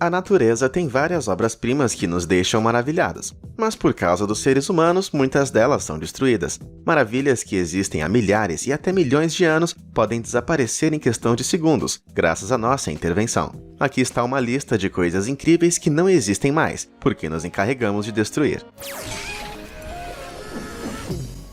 A natureza tem várias obras-primas que nos deixam maravilhados, mas por causa dos seres humanos, muitas delas são destruídas. Maravilhas que existem há milhares e até milhões de anos podem desaparecer em questão de segundos, graças à nossa intervenção. Aqui está uma lista de coisas incríveis que não existem mais, porque nos encarregamos de destruir.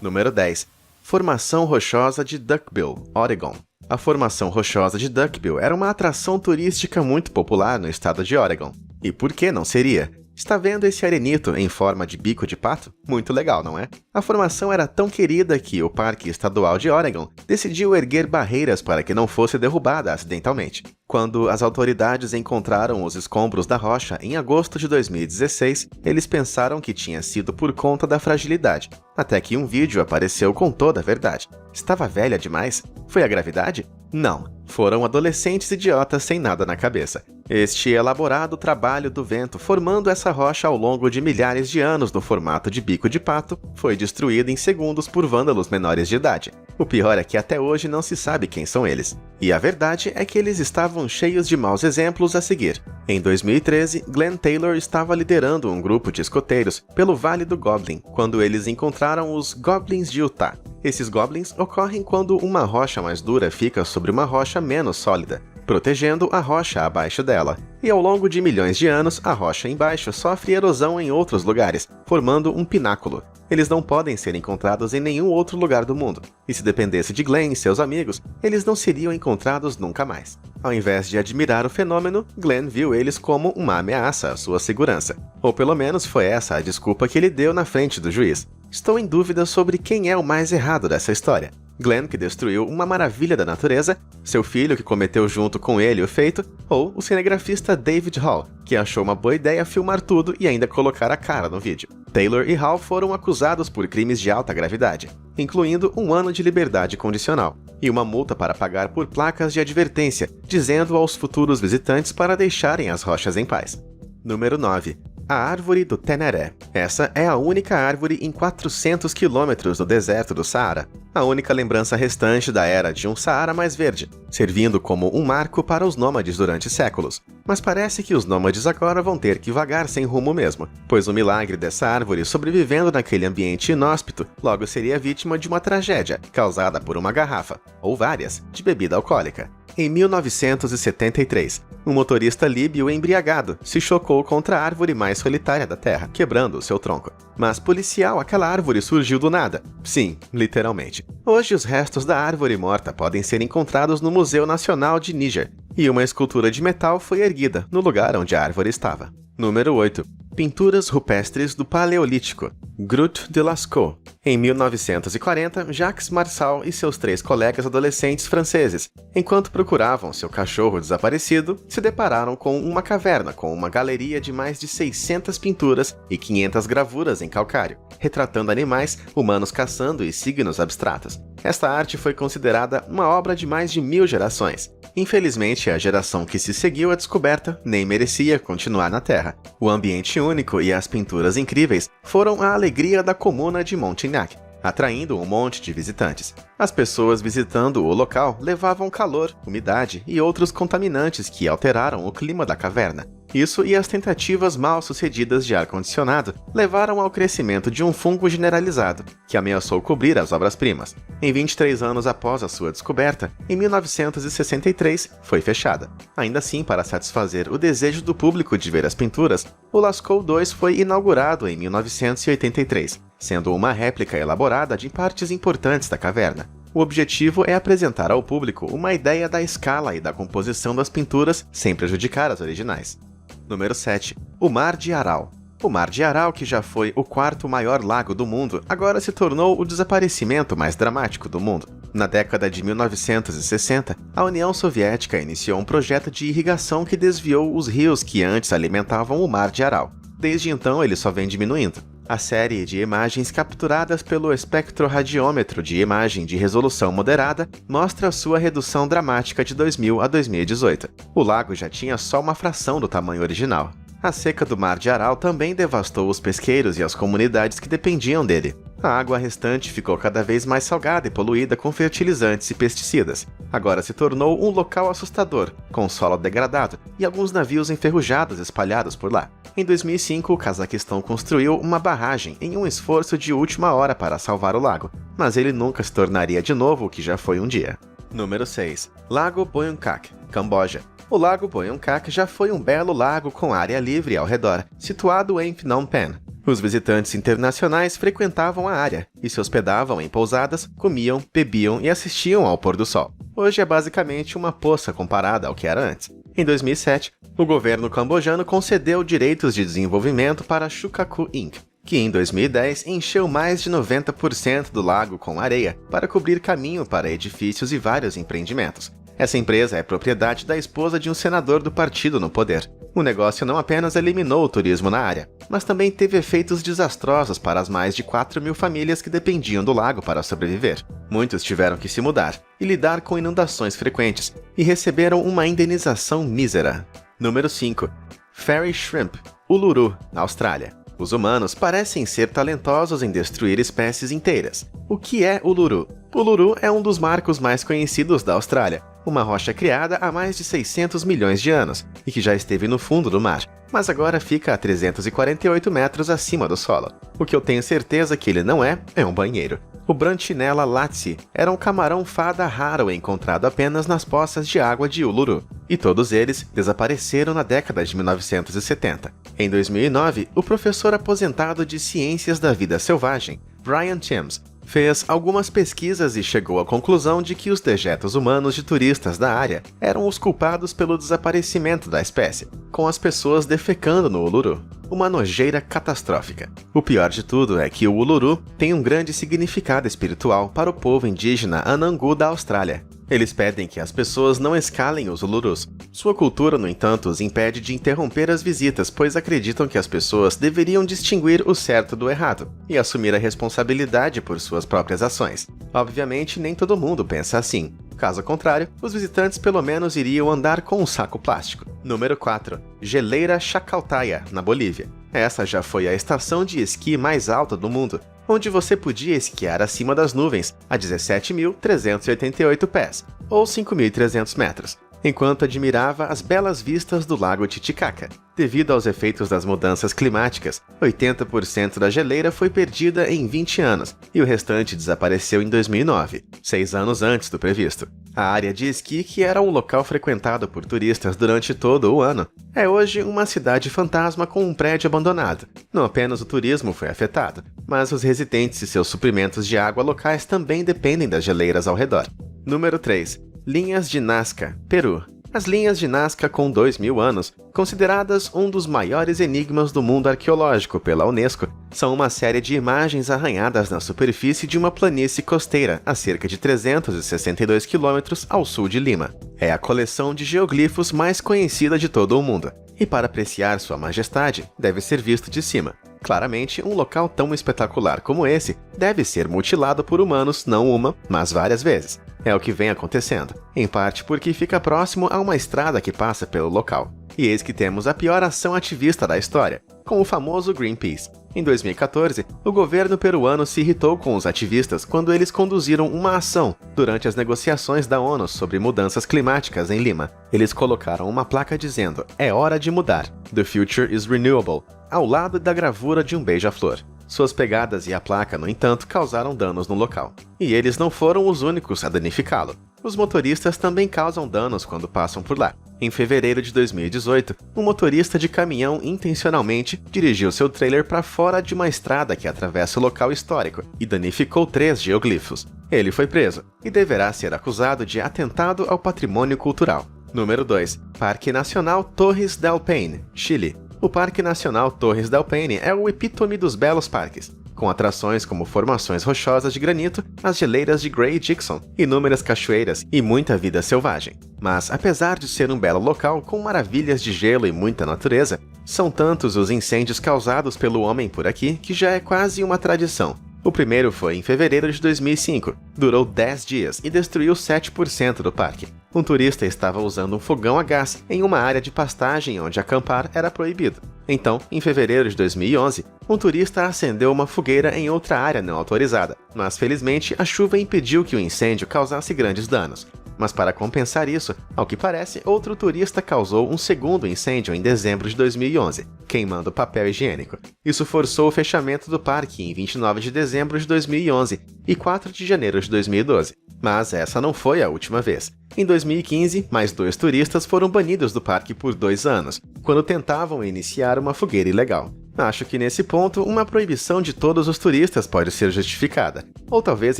Número 10. Formação rochosa de Duckbill, Oregon. A formação rochosa de Duckbill era uma atração turística muito popular no estado de Oregon. E por que não seria? Está vendo esse arenito em forma de bico de pato? Muito legal, não é? A formação era tão querida que o Parque Estadual de Oregon decidiu erguer barreiras para que não fosse derrubada acidentalmente. Quando as autoridades encontraram os escombros da rocha em agosto de 2016, eles pensaram que tinha sido por conta da fragilidade, até que um vídeo apareceu com toda a verdade. Estava velha demais? Foi a gravidade? Não, foram adolescentes idiotas sem nada na cabeça. Este elaborado trabalho do vento formando essa rocha ao longo de milhares de anos no formato de bico de pato foi destruído em segundos por vândalos menores de idade. O pior é que até hoje não se sabe quem são eles. E a verdade é que eles estavam cheios de maus exemplos a seguir. Em 2013, Glenn Taylor estava liderando um grupo de escoteiros pelo Vale do Goblin, quando eles encontraram os Goblins de Utah. Esses Goblins ocorrem quando uma rocha mais dura fica sobre uma rocha menos sólida, protegendo a rocha abaixo dela. E ao longo de milhões de anos, a rocha embaixo sofre erosão em outros lugares, formando um pináculo. Eles não podem ser encontrados em nenhum outro lugar do mundo, e se dependesse de Glenn e seus amigos, eles não seriam encontrados nunca mais. Ao invés de admirar o fenômeno, Glenn viu eles como uma ameaça à sua segurança. Ou pelo menos foi essa a desculpa que ele deu na frente do juiz. Estou em dúvida sobre quem é o mais errado dessa história. Glenn, que destruiu uma maravilha da natureza, seu filho, que cometeu junto com ele o feito, ou o cinegrafista David Hall, que achou uma boa ideia filmar tudo e ainda colocar a cara no vídeo. Taylor e Hall foram acusados por crimes de alta gravidade, incluindo 1 ano de liberdade condicional, e uma multa para pagar por placas de advertência, dizendo aos futuros visitantes para deixarem as rochas em paz. Número 9. A Árvore do Teneré. Essa é a única árvore em 400 quilômetros do deserto do Saara, a única lembrança restante da era de um Saara mais verde, servindo como um marco para os nômades durante séculos. Mas parece que os nômades agora vão ter que vagar sem rumo mesmo, pois o milagre dessa árvore sobrevivendo naquele ambiente inóspito logo seria vítima de uma tragédia causada por uma garrafa, ou várias, de bebida alcoólica. Em 1973, um motorista líbio embriagado se chocou contra a árvore mais solitária da Terra, quebrando o seu tronco. Mas policial, aquela árvore surgiu do nada. Sim, literalmente. Hoje os restos da árvore morta podem ser encontrados no Museu Nacional de Níger, e uma escultura de metal foi erguida no lugar onde a árvore estava. Número 8. Pinturas rupestres do Paleolítico. Grotte de Lascaux. Em 1940, Jacques Marçal e seus 3 colegas adolescentes franceses, enquanto procuravam seu cachorro desaparecido, se depararam com uma caverna com uma galeria de mais de 600 pinturas e 500 gravuras em calcário, retratando animais, humanos caçando e signos abstratos. Esta arte foi considerada uma obra de mais de 1000 gerações. Infelizmente, a geração que se seguiu à descoberta nem merecia continuar na Terra. O ambiente único e as pinturas incríveis foram a alegria da comuna de Montignac, atraindo um monte de visitantes. As pessoas visitando o local levavam calor, umidade e outros contaminantes que alteraram o clima da caverna. Isso e as tentativas mal sucedidas de ar-condicionado levaram ao crescimento de um fungo generalizado, que ameaçou cobrir as obras-primas. Em 23 anos após a sua descoberta, em 1963, foi fechada. Ainda assim, para satisfazer o desejo do público de ver as pinturas, o Lascaux II foi inaugurado em 1983, sendo uma réplica elaborada de partes importantes da caverna. O objetivo é apresentar ao público uma ideia da escala e da composição das pinturas sem prejudicar as originais. Número 7. O Mar de Aral. O Mar de Aral, que já foi o 4º maior lago do mundo, agora se tornou o desaparecimento mais dramático do mundo. Na década de 1960, a União Soviética iniciou um projeto de irrigação que desviou os rios que antes alimentavam o Mar de Aral. Desde então, ele só vem diminuindo. A série de imagens capturadas pelo espectroradiômetro de imagem de resolução moderada mostra sua redução dramática de 2000 a 2018. O lago já tinha só uma fração do tamanho original. A seca do Mar de Aral também devastou os pesqueiros e as comunidades que dependiam dele. A água restante ficou cada vez mais salgada e poluída com fertilizantes e pesticidas. Agora se tornou um local assustador, com solo degradado e alguns navios enferrujados espalhados por lá. Em 2005, o Cazaquistão construiu uma barragem em um esforço de última hora para salvar o lago, mas ele nunca se tornaria de novo o que já foi um dia. Número 6. Lago Boyungkak, Camboja. O Lago Boyungkak já foi um belo lago com área livre ao redor, situado em Phnom Penh. Os visitantes internacionais frequentavam a área e se hospedavam em pousadas, comiam, bebiam e assistiam ao pôr do sol. Hoje é basicamente uma poça comparada ao que era antes. Em 2007, o governo cambojano concedeu direitos de desenvolvimento para Shukhaku Inc., que em 2010 encheu mais de 90% do lago com areia para cobrir caminho para edifícios e vários empreendimentos. Essa empresa é propriedade da esposa de um senador do partido no poder. O negócio não apenas eliminou o turismo na área, mas também teve efeitos desastrosos para as mais de 4.000 famílias que dependiam do lago para sobreviver. Muitos tiveram que se mudar e lidar com inundações frequentes, e receberam uma indenização mísera. Número 5. Fairy Shrimp, Uluru, Austrália. Os humanos parecem ser talentosos em destruir espécies inteiras. O que é Uluru? Uluru é um dos marcos mais conhecidos da Austrália, uma rocha criada há mais de 600 milhões de anos e que já esteve no fundo do mar, mas agora fica a 348 metros acima do solo. O que eu tenho certeza que ele não é um banheiro. O Branchinella latsi era um camarão fada raro encontrado apenas nas poças de água de Uluru, e todos eles desapareceram na década de 1970. Em 2009, o professor aposentado de Ciências da Vida Selvagem, Brian Timms, fez algumas pesquisas e chegou à conclusão de que os dejetos humanos de turistas da área eram os culpados pelo desaparecimento da espécie, com as pessoas defecando no Uluru. Uma nojeira catastrófica. O pior de tudo é que o Uluru tem um grande significado espiritual para o povo indígena Anangu da Austrália. Eles pedem que as pessoas não escalem os Ulurus. Sua cultura, no entanto, os impede de interromper as visitas, pois acreditam que as pessoas deveriam distinguir o certo do errado e assumir a responsabilidade por suas próprias ações. Obviamente, nem todo mundo pensa assim. Caso contrário, os visitantes pelo menos iriam andar com um saco plástico. Número 4. Geleira Chacaltaya, na Bolívia. Essa já foi a estação de esqui mais alta do mundo, onde você podia esquiar acima das nuvens, a 17.388 pés, ou 5.300 metros, enquanto admirava as belas vistas do Lago Titicaca. Devido aos efeitos das mudanças climáticas, 80% da geleira foi perdida em 20 anos e o restante desapareceu em 2009, 6 anos antes do previsto. A área de esqui, que era um local frequentado por turistas durante todo o ano, é hoje uma cidade fantasma com um prédio abandonado. Não apenas o turismo foi afetado, mas os residentes e seus suprimentos de água locais também dependem das geleiras ao redor. Número 3. Linhas de Nazca, Peru. As linhas de Nazca com 2.000 anos, consideradas um dos maiores enigmas do mundo arqueológico pela Unesco, são uma série de imagens arranhadas na superfície de uma planície costeira a cerca de 362 quilômetros ao sul de Lima. É a coleção de geoglifos mais conhecida de todo o mundo, e para apreciar sua majestade, deve ser visto de cima. Claramente, um local tão espetacular como esse deve ser mutilado por humanos não uma, mas várias vezes. É o que vem acontecendo, em parte porque fica próximo a uma estrada que passa pelo local. E eis que temos a pior ação ativista da história, com o famoso Greenpeace. Em 2014, o governo peruano se irritou com os ativistas quando eles conduziram uma ação durante as negociações da ONU sobre mudanças climáticas em Lima. Eles colocaram uma placa dizendo "É hora de mudar, the future is renewable", ao lado da gravura de um beija-flor. Suas pegadas e a placa, no entanto, causaram danos no local. E eles não foram os únicos a danificá-lo. Os motoristas também causam danos quando passam por lá. Em fevereiro de 2018, um motorista de caminhão intencionalmente dirigiu seu trailer para fora de uma estrada que atravessa o local histórico e danificou 3 geoglifos. Ele foi preso e deverá ser acusado de atentado ao patrimônio cultural. Número 2. Parque Nacional Torres del Paine, Chile. O Parque Nacional Torres del Paine é o epítome dos belos parques, com atrações como formações rochosas de granito, as geleiras de Grey Dixon, inúmeras cachoeiras e muita vida selvagem. Mas, apesar de ser um belo local com maravilhas de gelo e muita natureza, são tantos os incêndios causados pelo homem por aqui que já é quase uma tradição. O primeiro foi em fevereiro de 2005, durou 10 dias e destruiu 7% do parque. Um turista estava usando um fogão a gás em uma área de pastagem onde acampar era proibido. Então, em fevereiro de 2011, um turista acendeu uma fogueira em outra área não autorizada, mas felizmente a chuva impediu que o incêndio causasse grandes danos. Mas para compensar isso, ao que parece, outro turista causou um segundo incêndio em dezembro de 2011, queimando papel higiênico. Isso forçou o fechamento do parque em 29 de dezembro de 2011 e 4 de janeiro de 2012. Mas essa não foi a última vez. Em 2015, mais 2 turistas foram banidos do parque por 2 anos, quando tentavam iniciar uma fogueira ilegal. Acho que nesse ponto, uma proibição de todos os turistas pode ser justificada, ou talvez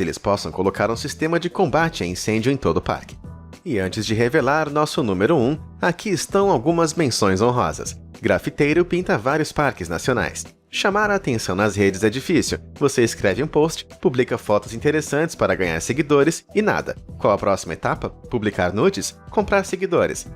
eles possam colocar um sistema de combate a incêndio em todo o parque. E antes de revelar nosso número 1, aqui estão algumas menções honrosas. Grafiteiro pinta vários parques nacionais. Chamar a atenção nas redes é difícil. Você escreve um post, publica fotos interessantes para ganhar seguidores e nada. Qual a próxima etapa? Publicar nudes? Comprar seguidores?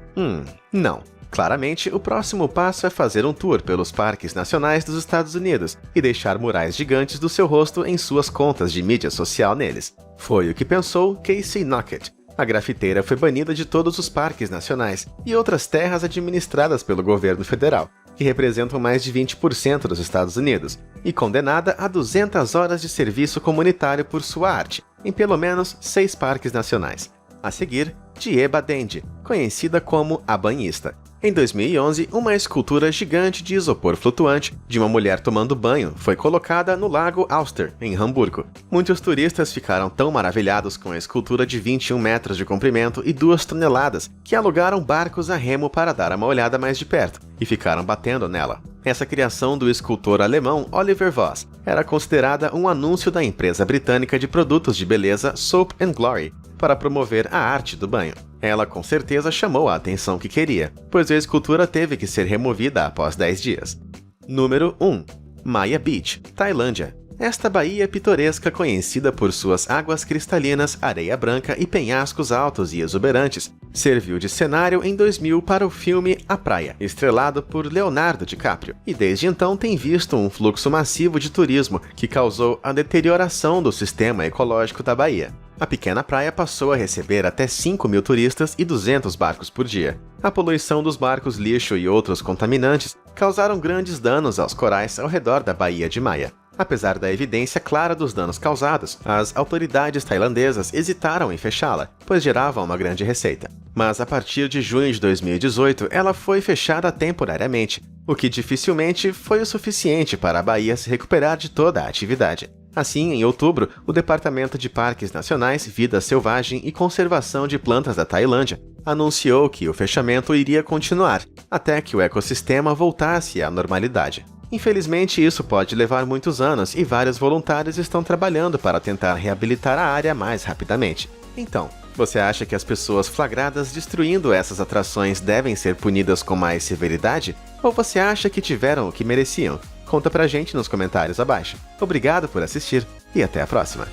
Não. Claramente, o próximo passo é fazer um tour pelos parques nacionais dos Estados Unidos e deixar murais gigantes do seu rosto em suas contas de mídia social neles. Foi o que pensou Casey Knockett. A grafiteira foi banida de todos os parques nacionais e outras terras administradas pelo governo federal, que representam mais de 20% dos Estados Unidos, e condenada a 200 horas de serviço comunitário por sua arte, em pelo menos 6 parques nacionais. A seguir, Dieba Dende, conhecida como a banhista. Em 2011, uma escultura gigante de isopor flutuante de uma mulher tomando banho foi colocada no Lago Auster, em Hamburgo. Muitos turistas ficaram tão maravilhados com a escultura de 21 metros de comprimento e 2 toneladas que alugaram barcos a remo para dar uma olhada mais de perto e ficaram batendo nela. Essa criação do escultor alemão Oliver Voss era considerada um anúncio da empresa britânica de produtos de beleza Soap & Glory para promover a arte do banho. Ela com certeza chamou a atenção que queria, pois a escultura teve que ser removida após 10 dias. Número 1. Maya Beach, Tailândia. Esta baía pitoresca, conhecida por suas águas cristalinas, areia branca e penhascos altos e exuberantes, serviu de cenário em 2000 para o filme A Praia, estrelado por Leonardo DiCaprio, e desde então tem visto um fluxo massivo de turismo que causou a deterioração do sistema ecológico da baía. A pequena praia passou a receber até 5.000 turistas e 200 barcos por dia. A poluição dos barcos lixo e outros contaminantes causaram grandes danos aos corais ao redor da Baía de Maya. Apesar da evidência clara dos danos causados, as autoridades tailandesas hesitaram em fechá-la, pois gerava uma grande receita. Mas a partir de junho de 2018, ela foi fechada temporariamente, o que dificilmente foi o suficiente para a baía se recuperar de toda a atividade. Assim, em outubro, o Departamento de Parques Nacionais, Vida Selvagem e Conservação de Plantas da Tailândia anunciou que o fechamento iria continuar, até que o ecossistema voltasse à normalidade. Infelizmente, isso pode levar muitos anos e vários voluntários estão trabalhando para tentar reabilitar a área mais rapidamente. Então, você acha que as pessoas flagradas destruindo essas atrações devem ser punidas com mais severidade? Ou você acha que tiveram o que mereciam? Conta pra gente nos comentários abaixo. Obrigado por assistir e até a próxima!